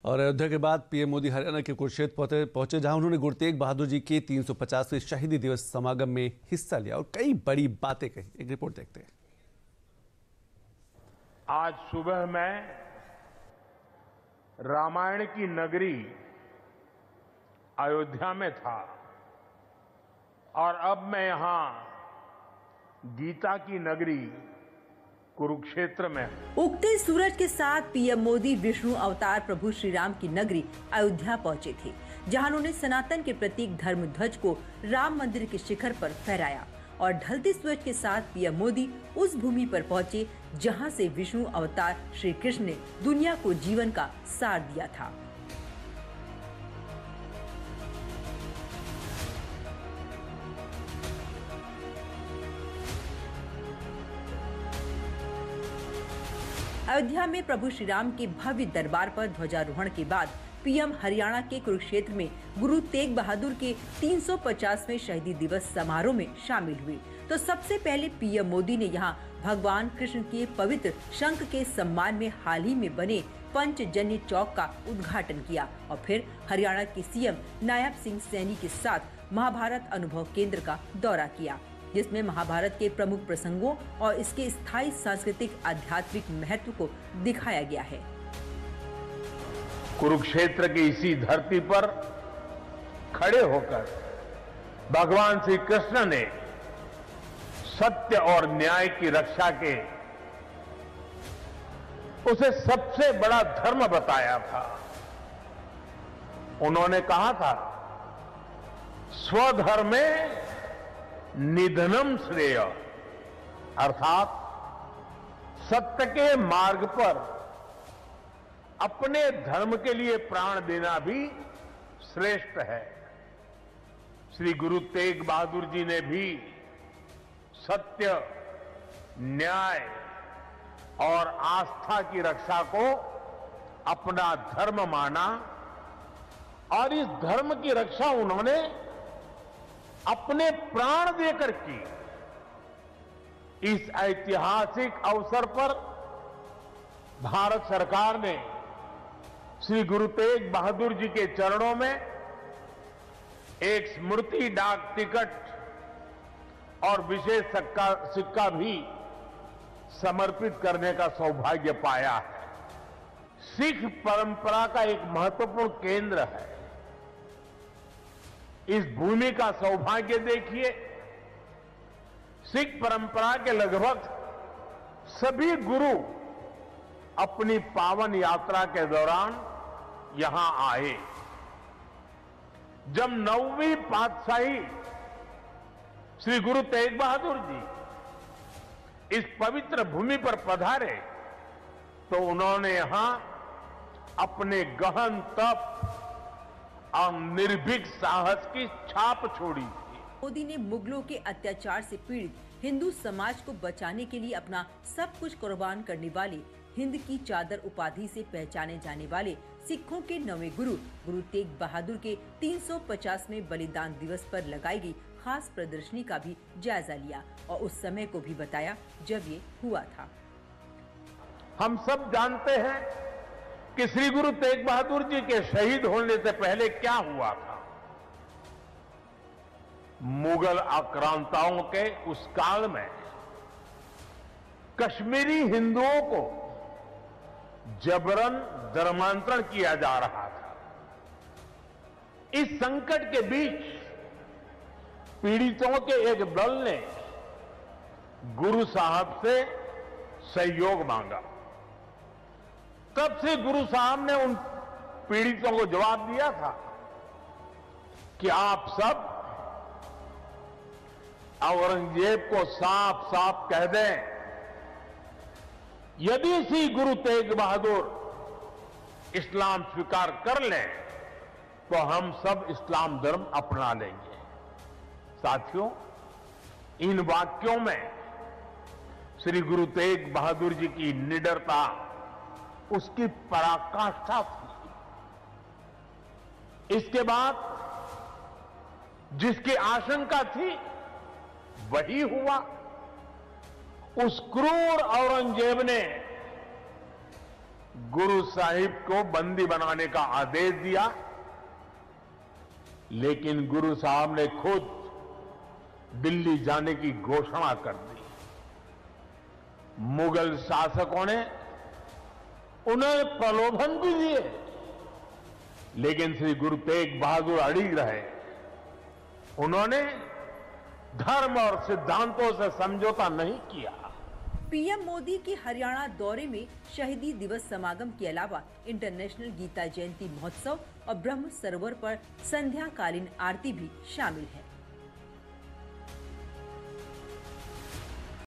और अयोध्या के बाद पीएम मोदी हरियाणा के कुरुक्षेत्र पहुंचे जहां उन्होंने गुरु तेग बहादुर जी के 350वें शहीदी दिवस समागम में हिस्सा लिया और कई बड़ी बातें कही। एक रिपोर्ट देखते हैं। आज सुबह मैं रामायण की नगरी अयोध्या में था और अब मैं यहां गीता की नगरी कुरुक्षेत्र में। उगते सूरज के साथ पीएम मोदी विष्णु अवतार प्रभु श्री राम की नगरी अयोध्या पहुंचे थे, जहां उन्होंने सनातन के प्रतीक धर्म ध्वज को राम मंदिर के शिखर पर फहराया और ढलते सूरज के साथ पीएम मोदी उस भूमि पर पहुंचे जहां से विष्णु अवतार श्री कृष्ण ने दुनिया को जीवन का सार दिया था। अयोध्या में प्रभु श्री राम के भव्य दरबार पर ध्वजारोहण के बाद पीएम हरियाणा के कुरुक्षेत्र में गुरु तेग बहादुर के 350वें शहीदी दिवस समारोह में शामिल हुए। तो सबसे पहले पीएम मोदी ने यहां भगवान कृष्ण के पवित्र शंख के सम्मान में हाल ही में बने पंचजन्य चौक का उद्घाटन किया और फिर हरियाणा के सीएम नायब सिंह सैनी के साथ महाभारत अनुभव केंद्र का दौरा किया, जिसमें महाभारत के प्रमुख प्रसंगों और इसके स्थायी सांस्कृतिक आध्यात्मिक महत्व को दिखाया गया है। कुरुक्षेत्र की इसी धरती पर खड़े होकर भगवान श्री कृष्ण ने सत्य और न्याय की रक्षा के उसे सबसे बड़ा धर्म बताया था। उन्होंने कहा था, स्वधर्मे निधनम श्रेय, अर्थात सत्य के मार्ग पर अपने धर्म के लिए प्राण देना भी श्रेष्ठ है। श्री गुरु तेग बहादुर जी ने भी सत्य, न्याय और आस्था की रक्षा को अपना धर्म माना और इस धर्म की रक्षा उन्होंने अपने प्राण देकर की। इस ऐतिहासिक अवसर पर भारत सरकार ने श्री गुरु तेग बहादुर जी के चरणों में एक स्मृति डाक टिकट और विशेष सिक्का भी समर्पित करने का सौभाग्य पाया है। सिख परंपरा का एक महत्वपूर्ण केंद्र है। इस भूमि का सौभाग्य देखिए, सिख परंपरा के लगभग सभी गुरु अपनी पावन यात्रा के दौरान यहां आए। जब 9वीं पातशाही श्री गुरु तेग बहादुर जी इस पवित्र भूमि पर पधारे तो उन्होंने यहां अपने गहन तप और निर्भीक साहस की छाप छोड़ी थी। मोदी ने मुगलों के अत्याचार से पीड़ित हिंदू समाज को बचाने के लिए अपना सब कुछ कुर्बान करने वाले हिंद की चादर उपाधि से पहचाने जाने वाले सिखों के 9वें गुरु गुरु तेग बहादुर के 350वें बलिदान दिवस पर लगाई गई खास प्रदर्शनी का भी जायजा लिया और उस समय को भी बताया जब ये हुआ था। हम सब जानते हैं कि श्री गुरु तेग बहादुर जी के शहीद होने से पहले क्या हुआ था। मुगल आक्रांताओं के उस काल में कश्मीरी हिंदुओं को जबरन धर्मांतरण किया जा रहा था। इस संकट के बीच पीड़ितों के एक दल ने गुरु साहब से सहयोग मांगा। तब से गुरु साहब ने उन पीड़ितों को जवाब दिया था कि आप सब औरंगजेब को साफ साफ कह दें, यदि श्री गुरु तेग बहादुर इस्लाम स्वीकार कर लें तो हम सब इस्लाम धर्म अपना लेंगे। साथियों, इन वाक्यों में श्री गुरु तेग बहादुर जी की निडरता, उसकी पराकाष्ठा थी। इसके बाद जिसकी आशंका थी वही हुआ। उस क्रूर औरंगजेब ने गुरु साहिब को बंदी बनाने का आदेश दिया, लेकिन गुरु साहब ने खुद दिल्ली जाने की घोषणा कर दी। मुगल शासकों ने उन्हें प्रलोभन भी दिए, लेकिन श्री गुरु तेग बहादुर अड़िग रहे। उन्होंने धर्म और सिद्धांतों से समझौता नहीं किया। पीएम मोदी के हरियाणा दौरे में शहीदी दिवस समागम के अलावा इंटरनेशनल गीता जयंती महोत्सव और ब्रह्म सरोवर पर संध्याकालीन आरती भी शामिल है।